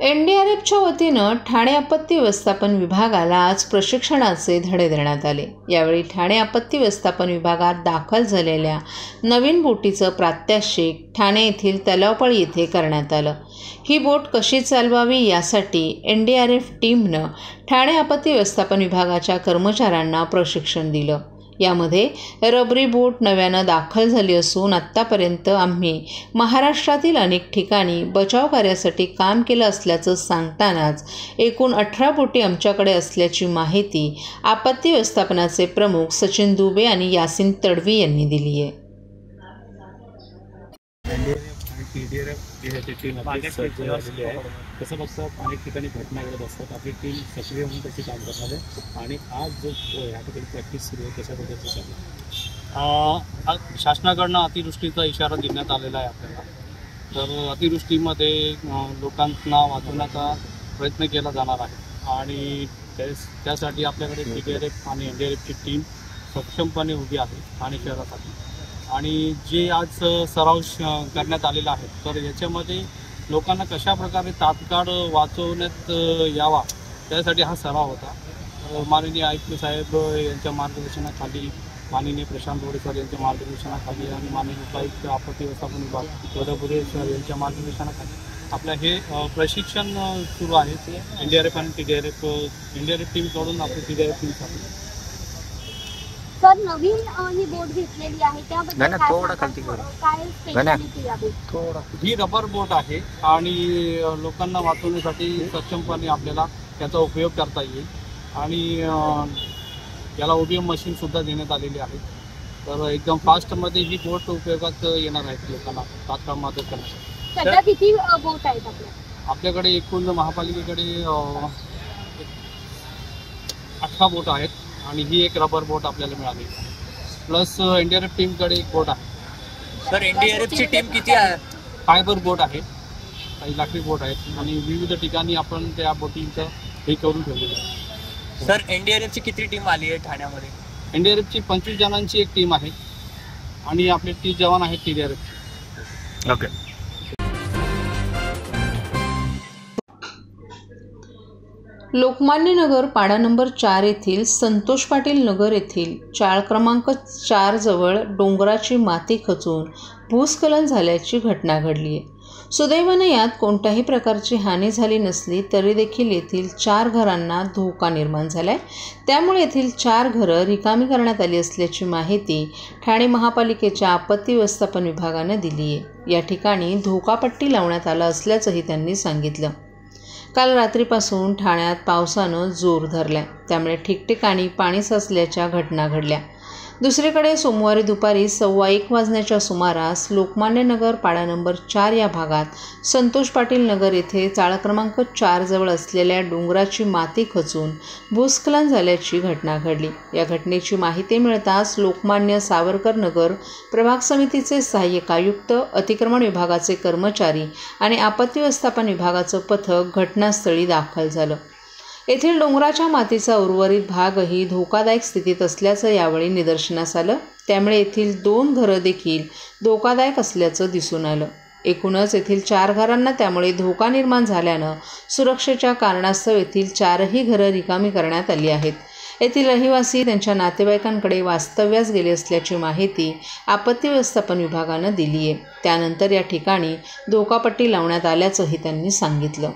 एनडीआरएफच्या वतीनं ठाणे आपत्ती व्यवस्थापन विभागाला आज प्रशिक्षणाचे धडे देण्यात आले। यावेळी ठाणे आपत्ती व्यवस्थापन विभागात दाखल झालेल्या नवीन बोटीचं प्रात्यक्षिक ठाणे येथील तलावपळी येथे करण्यात आलं। ही बोट कशी चालवावी यासाठी एनडीआरएफ टीमनं ठाणे आपत्ती व्यवस्थापन विभागाच्या कर्मचाऱ्यांना प्रशिक्षण दिलं। यामध्ये रबरी बोट नव्यानं दाखल झाली असून आत्तापर्यंत आम्ही महाराष्ट्रातील अनेक ठिकाणी बचाव कार्यासाठी काम केलं असल्याचं सांगतानाच एकूण 18 बोटी आमच्याकडे असल्याची माहिती आपत्ती व्यवस्थापनाचे प्रमुख सचिन दुबे आणि यासिन तडवी यांनी दिली आहे। कसं बघतात अनेक ठिकाणी घटना घडत असतात, आपली टीम सक्रिय म्हणून त्याची काम करणार आहे आणि आज जो ह्या ठिकाणी प्रॅक्टिस सुरू आहे कशा पद्धतीचं चालू शासनाकडनं अतिवृष्टीचा इशारा देण्यात आलेला आहे आपल्याला। तर अतिवृष्टीमध्ये लोकांना वाचवण्याचा प्रयत्न केला जाणार आहे आणि त्यासाठी आपल्याकडे TDRF आणि NDRFची टीम सक्षमपणे उभी आहे ठाणे शहरासाठी। आणि जे आज सराव करण्यात आलेला आहे तर याच्यामध्ये लोकांना कशा प्रकारे तात्काळ वाचवण्यात यावा त्यासाठी हा सराव होता। माननीय आयुक्त साहेब यांच्या मार्गदर्शनाखाली, माननीय प्रशांत बोडे सर यांच्या मार्गदर्शनाखाली आणि माननीय उपायुक्त आपत्ती व्यवस्थापन विभाग वडपुरे सर यांच्या मार्गदर्शनाखाली आपलं हे प्रशिक्षण सुरू आहे। ते NDRF आणि TDRF NDRF टीमकडून आपली TDRF टीम चालू आहे। सर नवीन ही बोट घेतलेली आहे त्याबद्दल काय स्पेशालिटी आहे? ही रबर बोट आहे आणि लोकांना वाचवण्यासाठी सक्षमपणे आपल्याला त्याचा उपयोग करता येईल आणि याला OBM मशीन सुद्धा देण्यात आलेली आहे। तर एकदम फास्टमध्ये ही बोट उपयोगात येणार आहे लोकांना तात्काळ मदत करण्यासाठी। सध्या किती बोट आहेत आपल्याकडे? एकूण महापालिकेकडे 18 बोट आहेत आणि ही एक रबर बोट आपल्याला मिळाली, प्लस NDRF टीमकडे एक बोट आहे। सर NDRFची टीम किती आहे? फायबर बोट आहे, काही लाकडी बोट आहेत आणि विविध ठिकाणी आपण त्या बोटींचं हे करून ठेवलेलं आहे। सर NDRFची किती टीम आली आहे ठाण्यामध्ये? NDRFची 25 जणांची एक टीम आहे आणि आपले 30 जवान आहेत TDRFचे। ओके। लोकमान्य नगर पाडा नंबर 4 येथील संतोष पाटील नगर येथील चाळ क्रमांक 4 जवळ डोंगराची माती खचून भूस्खलन झाल्याची घटना घडली आहे। सुदैवाने यात कोणत्याही प्रकारची हानी झाली नसली तरी देखील येथील 4 घरांना धोका निर्माण झालाय। त्यामुळे येथील 4 घरं रिकामी करण्यात आली असल्याची माहिती ठाणे महापालिकेच्या आपत्ती व्यवस्थापन विभागाने दिली आहे। या ठिकाणी धोकापट्टी लावण्यात आला असल्याचंही त्यांनी सांगितलं। काल रात्रीपासून ठाण्यात पावसानं जोर धरलाय, त्यामुळे ठिकठिकाणी पाणी साचल्याच्या घटना घडल्या। दुसरीकडे सोमवारी दुपारी 1:15 वाजण्याच्या सुमारास लोकमान्य नगर पाडा नंबर 4 या भागात संतोष पाटील नगर येथे चाळ क्रमांक 4 जवळ असलेल्या डोंगराची माती खचून भूस्खलन झाल्याची घटना घडली। या घटनेची माहिती मिळताच लोकमान्य सावरकर नगर प्रभाग समितीचे सहाय्यक आयुक्त, अतिक्रमण विभागाचे कर्मचारी आणि आपत्ती व्यवस्थापन विभागाचं पथक घटनास्थळी दाखल झालं। येथील डोंगराच्या मातीचा उर्वरित भागही धोकादायक स्थितीत असल्याचं यावेळी निदर्शनास आलं। त्यामुळे येथील 2 घरं देखील धोकादायक असल्याचं दिसून आलं। एकूणच येथील 4 घरांना त्यामुळे धोका निर्माण झाल्यानं सुरक्षेच्या कारणास्तव येथील 4ही घरं रिकामी करण्यात आली आहेत। येथील रहिवासी त्यांच्या नातेवाईकांकडे वास्तव्यास गेले असल्याची माहिती आपत्ती व्यवस्थापन विभागानं दिली आहे। त्यानंतर या ठिकाणी धोकापट्टी लावण्यात आल्याचंही त्यांनी सांगितलं।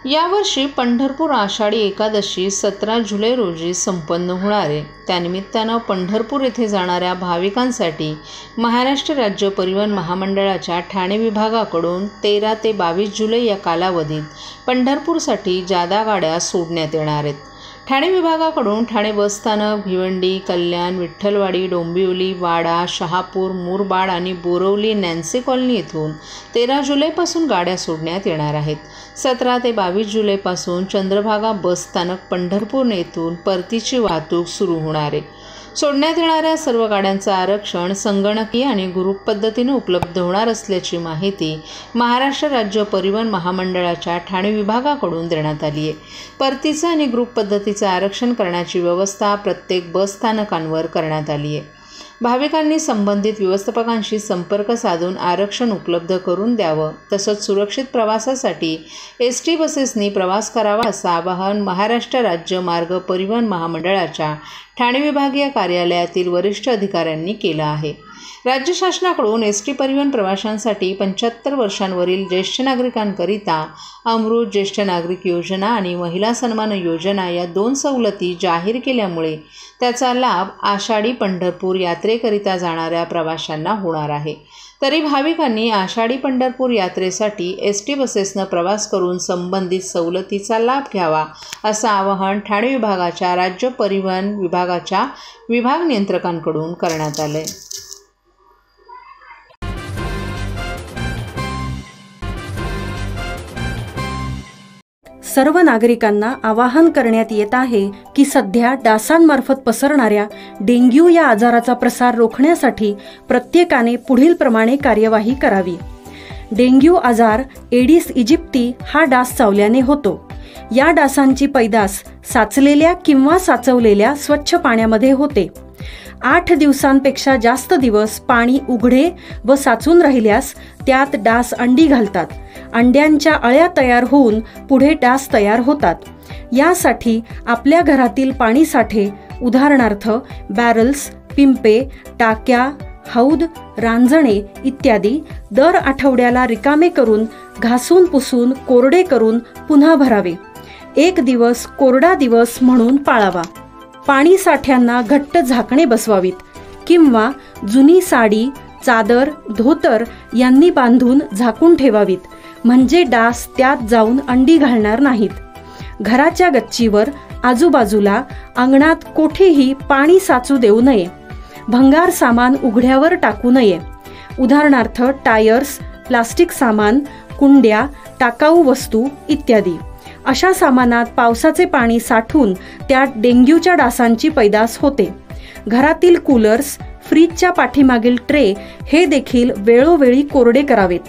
यावर्षी पंढरपूर आषाढी एकादशी 17 जुलै रोजी संपन्न होणार आहे। त्यानिमित्तानं पंढरपूर येथे जाणाऱ्या भाविकांसाठी महाराष्ट्र राज्य परिवहन महामंडळाच्या ठाणे विभागाकडून 13 ते 22 जुलै या कालावधीत पंढरपूरसाठी जादा गाड्या सोडण्यात येणार आहेत। ठाणे विभागाकडून ठाणे बसस्थानक, भिवंडी, कल्याण, विठ्ठलवाडी, डोंबिवली, वाडा, शहापूर, मुरबाड आणि बोरवली नॅन्सी कॉलनी येथून 13 जुलैपासून गाड्या सोडण्यात येणार आहेत। 17 ते 22 जुलैपासून चंद्रभागा बसस्थानक पंढरपूर येथून परतीची वाहतूक सुरू होणार आहे। सोडण्यात येणाऱ्या सर्व गाड्यांचं आरक्षण संगणकीय आणि ग्रुप पद्धतीने उपलब्ध होणार असल्याची माहिती महाराष्ट्र राज्य परिवहन महामंडळाच्या ठाणे विभागाकडून देण्यात आली आहे. परतीचं आणि ग्रुप पद्धतीचं आरक्षण करण्याची व्यवस्था प्रत्येक बस स्थानकांवर करण्यात आली आहे. भाविकांनी संबंधित व्यवस्थापकांशी संपर्क साधून आरक्षण उपलब्ध करून द्यावं, तसंच सुरक्षित प्रवासासाठी एसटी बसेसनी प्रवास करावा असं आवाहन महाराष्ट्र राज्य मार्ग परिवहन महामंडळाच्या ठाणे विभागीय कार्यालयातील वरिष्ठ अधिकाऱ्यांनी केलं आहे. राज्य शासनाकडून एसटी परिवहन प्रवाशांसाठी 75 वर्षांवरील ज्येष्ठ नागरिकांकरिता अमृत ज्येष्ठ नागरिक योजना आणि महिला सन्मान योजना या 2 सवलती जाहीर केल्यामुळे त्याचा लाभ आषाढी पंढरपूर यात्रेकरिता जाणाऱ्या प्रवाशांना होणार आहे. तरी भाविकांनी आषाढी पंढरपूर यात्रेसाठी एसटी बसेसनं प्रवास करून संबंधित सवलतीचा लाभ घ्यावा असं आवाहन ठाणे विभागाच्या राज्य परिवहन विभागाच्या विभाग नियंत्रकांकडून करण्यात आलं आहे. सर्व नागरिकांना आवाहन करण्यात येत आहे की सध्या डासांमार्फत पसरणाऱ्या डेंग्यू या आजाराचा प्रसार रोखण्यासाठी प्रत्येकाने पुढील प्रमाणे कार्यवाही करावी. डेंग्यू आजार एडिस इजिप्ती हा डास चावल्याने होतो. या डासांची पैदास साचलेल्या किंवा साचवलेल्या स्वच्छ पाण्यामध्ये होते. 8 दिवसांपेक्षा जास्त दिवस पाणी उघडे व साचून राहिल्यास त्यात डास अंडी घालतात. अंड्यांच्या अळ्या तयार होऊन पुढे डास तयार होतात. यासाठी आपल्या घरातील पाणी साठे उदाहरणार्थ बॅरल्स, पिंपे, टाक्या, हौद, रांजणे इत्यादी दर आठवड्याला रिकामे करून घासून पुसून कोरडे करून पुन्हा भरावे. 1 दिवस कोरडा दिवस म्हणून पाळावा. पाणी साठ्यांना घट्ट झाकणे बसवावीत किंवा जुनी साडी, चादर, धोतर यांनी बांधून झाकून ठेवावीत, म्हणजे डास त्यात जाऊन अंडी घालणार नाहीत. घराच्या गच्चीवर, आजूबाजूला, अंगणात कोठेही पाणी साचू देऊ नये. भंगार सामान उघड्यावर टाकू नये. उदाहरणार्थ टायर्स, प्लास्टिक सामान, कुंड्या, टाकाऊ वस्तू इत्यादी. अशा सामानात पावसाचे पाणी साठून त्यात डेंग्यूच्या डासांची पैदास होते. घरातील कूलर्स, फ्रीजच्या पाठीमागील ट्रे हे देखील वेळोवेळी कोरडे करावेत.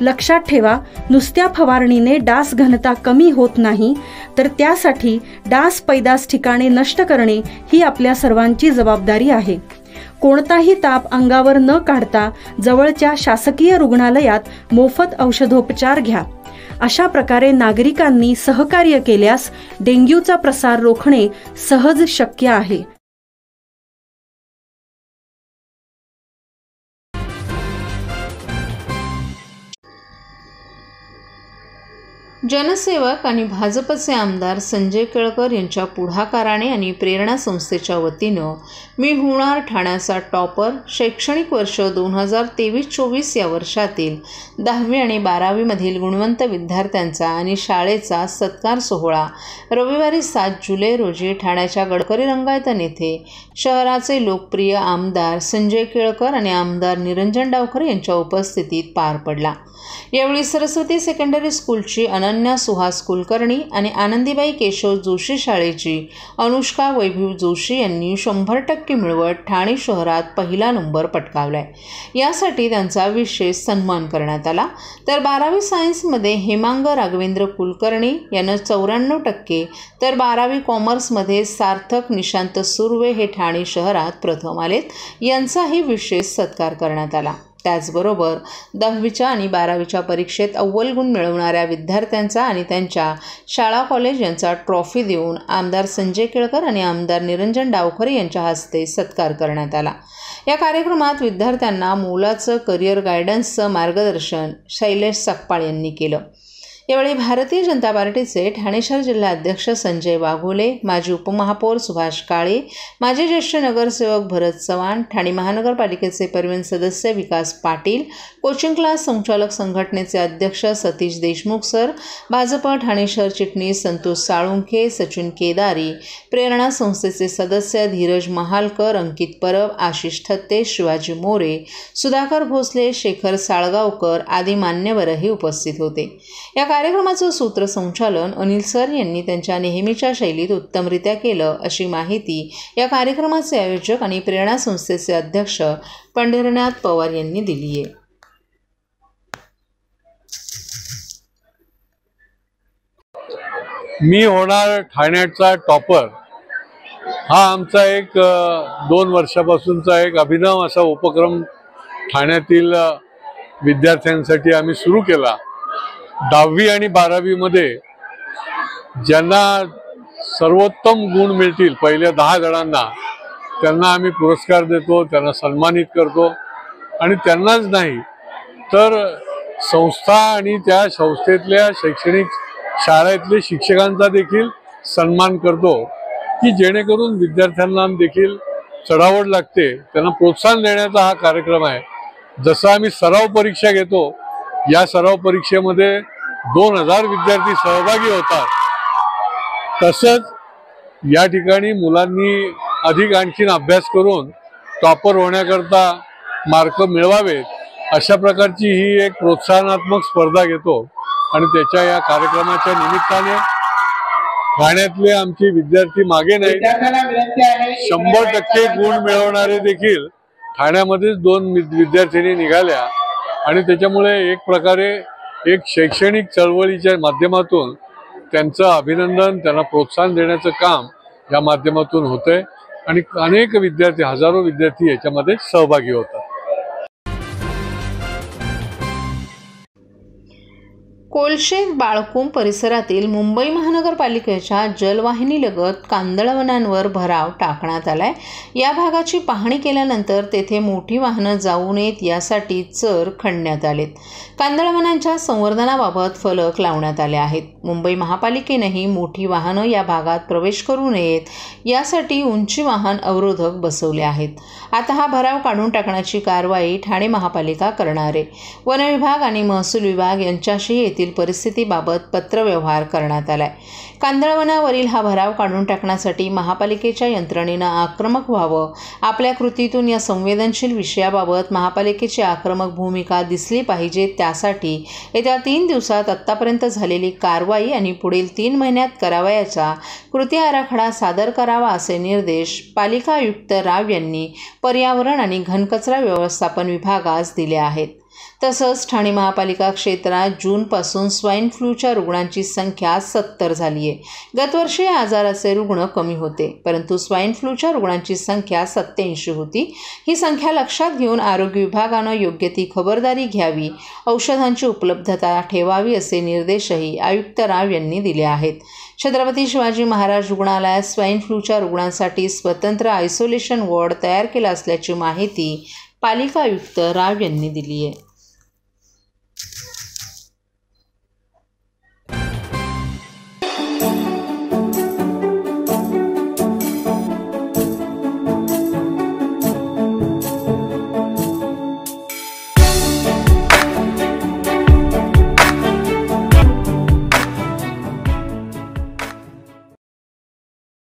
लक्षात ठेवा, नुसत्या फवारणीने डास घनता कमी होत नाही, तर त्यासाठी डास पैदास ठिकाणे नष्ट करणे ही आपल्या सर्वांची जबाबदारी आहे. कोणताही ताप अंगावर न काढता जवळच्या शासकीय रुग्णालयात मोफत औषधोपचार घ्या. अशा प्रकारे नागरिकांनी सहकार्य केल्यास डेंग्यूचा प्रसार रोखणे सहज शक्य आहे. जनसेवक आणि भाजपचे आमदार संजय केळकर यांच्या पुढाकाराने आणि प्रेरणा संस्थेच्या वतीनं मी होणार ठाण्याचा टॉपर शैक्षणिक वर्ष 2023-24 या वर्षातील 10वी आणि 12वी मधील गुणवंत विद्यार्थ्यांचा आणि शाळेचा सत्कार सोहळा रविवारी 7 जुलै रोजी ठाण्याच्या गडकरी रंगायतन येथे शहराचे लोकप्रिय आमदार संजय केळकर आणि आमदार निरंजन डावखरे यांच्या उपस्थितीत पार पडला. यावेळी सरस्वती सेकंडरी स्कूलची अनन्या सुहास कुलकर्णी आणि आनंदीबाई केशव जोशी शाळेची अनुष्का वैभव जोशी यांनी 100% मिळवत ठाणे शहरात पहिला नंबर पटकावलाय. यासाठी त्यांचा विशेष सन्मान करण्यात आला. तर 12वी सायन्समध्ये हेमांग राघवेंद्र कुलकर्णी यानं 94%, तर 12वी कॉमर्समध्ये सार्थक निशांत सुर्वे हे ठाणे शहरात प्रथम आलेत. यांचाही विशेष सत्कार करण्यात आला. त्याचबरोबर 10वीच्या आणि 12वीच्या परीक्षेत अव्वल गुण मिळवणाऱ्या विद्यार्थ्यांचा आणि त्यांच्या शाळा कॉलेज यांचा ट्रॉफी देऊन आमदार संजय केळकर आणि आमदार निरंजन डावखरे यांच्या हस्ते सत्कार करण्यात आला. या कार्यक्रमात विद्यार्थ्यांना मोलाचं करिअर गायडन्सचं मार्गदर्शन शैलेश सकपाळ यांनी केलं. यावेळी भारतीय जनता पार्टीचे ठाणे शहर जिल्हाध्यक्ष संजय वाघोले, माजी उपमहापौर सुभाष काळे, माजी ज्येष्ठ नगरसेवक भरत चव्हाण, ठाणे महानगरपालिकेचे परिवहन सदस्य विकास पाटील, कोचिंग क्लास संचालक संघटनेचे अध्यक्ष सतीश देशमुख सर, भाजप ठाणे शहर चिटणीस संतोष साळुंखे, सचिन केदारी, प्रेरणा संस्थेचे सदस्य धीरज महालकर, अंकित परब, आशिष थत्ते, शिवाजी मोरे, सुधाकर भोसले, शेखर साळगावकर आदी मान्यवरही उपस्थित होते. या कार्यक्रमाचं सूत्रसंचालन अनिल सर यांनी त्यांच्या नेहमीच्या शैलीत उत्तमरित्या केलं, अशी माहिती या कार्यक्रमाचे आयोजक आणि प्रेरणा संस्थेचे अध्यक्ष पंढरीनाथ पवार यांनी दिली आहे. मी होणार ठाण्याचा टॉपर हा आमचा एक 2 वर्षापासूनचा एक अभिनव असा उपक्रम ठाण्यातील विद्यार्थ्यांसाठी आम्ही सुरू केला. 10वी आणि 12वी मध्ये ज्यांना सर्वोत्तम गुण मिळतील पहिल्या 10 जणांना त्यांना आम्ही पुरस्कार देतो, त्यांना सन्मानित करतो आणि त्यांनाच नाही तर संस्था आणि त्या संस्थेतल्या शैक्षणिक शाळेतले शिक्षकांचा देखील सन्मान करतो की जेणेकरून विद्यार्थ्यांना देखील चढावड लागते, त्यांना प्रोत्साहन देण्याचा हा कार्यक्रम आहे. जसं आम्ही सराव परीक्षा घेतो, या सराव परीक्षेमध्ये 2000 विद्यार्थी सहभागी होतात, तसंच या ठिकाणी मुलांनी अधिक आणखीन अभ्यास करून टॉपर होण्याकरता मार्क मिळवावेत अशा प्रकारची ही एक प्रोत्साहनात्मक स्पर्धा घेतो. आणि त्याच्या या कार्यक्रमाच्या निमित्ताने ठाण्यातले आमचे विद्यार्थी मागे नाहीत. 100% गुण मिळवणारे देखील ठाण्यामध्येच 2 विद्यार्थिनी निघाल्या आणि त्याच्यामुळे एक प्रकारे एक शैक्षणिक चळवळीच्या माध्यमातून त्यांचं अभिनंदन, त्यांना प्रोत्साहन देण्याचं काम या माध्यमातून होतंय आणि अनेक विद्यार्थी, हजारो विद्यार्थी याच्यामध्ये सहभागी होतात. कोलशेत बाळकुंभ परिसरातील मुंबई महानगरपालिकेच्या जलवाहिनीलगत कांदळवनांवर भराव टाकण्यात आलाय. या भागाची पाहणी केल्यानंतर तेथे मोठी वाहनं जाऊ नयेत यासाठी चर खणण्यात आलेत. कांदळवनांच्या संवर्धनाबाबत फलक लावण्यात आले आहेत. मुंबई महापालिकेनेही मोठी वाहनं या भागात प्रवेश करू नयेत यासाठी उंची वाहन अवरोधक बसवले आहेत. आता हा भराव काढून टाकण्याची कारवाई ठाणे महापालिका करणार आहे. वन विभाग आणि महसूल विभाग यांच्याशी येथील परिस्थितीबाबत पत्रव्यवहार करण्यात आलाय. कांदळवनावरील हा भराव काढून टाकण्यासाठी महापालिकेच्या यंत्रणेनं आक्रमक व्हावं. आपल्या कृतीतून या संवेदनशील विषयाबाबत महापालिकेची आक्रमक भूमिका दिसली पाहिजे. त्यासाठी येत्या 3 दिवसात आत्तापर्यंत झालेली कारवाई आणि पुढील 3 महिन्यात करावयाचा कृती आराखडा सादर करावा असे निर्देश पालिका आयुक्त राव यांनी पर्यावरण आणि घनकचरा व्यवस्थापन विभागास दिले आहेत. तसंच ठाणे महापालिका क्षेत्रात जूनपासून स्वाईन फ्लूच्या रुग्णांची संख्या 70 झाली आहे. गतवर्षी या आजाराचे रुग्ण कमी होते, परंतु स्वाईन फ्लूच्या रुग्णांची संख्या 87 होती. ही संख्या लक्षात घेऊन आरोग्य विभागानं योग्य ती खबरदारी घ्यावी, औषधांची उपलब्धता ठेवावी असे निर्देशही आयुक्त राव यांनी दिले आहेत. छत्रपती शिवाजी महाराज रुग्णालयात स्वाईन फ्लूच्या रुग्णांसाठी स्वतंत्र आयसोलेशन वॉर्ड तयार केला असल्याची माहिती पालिका आयुक्त राव यांनी दिली आहे.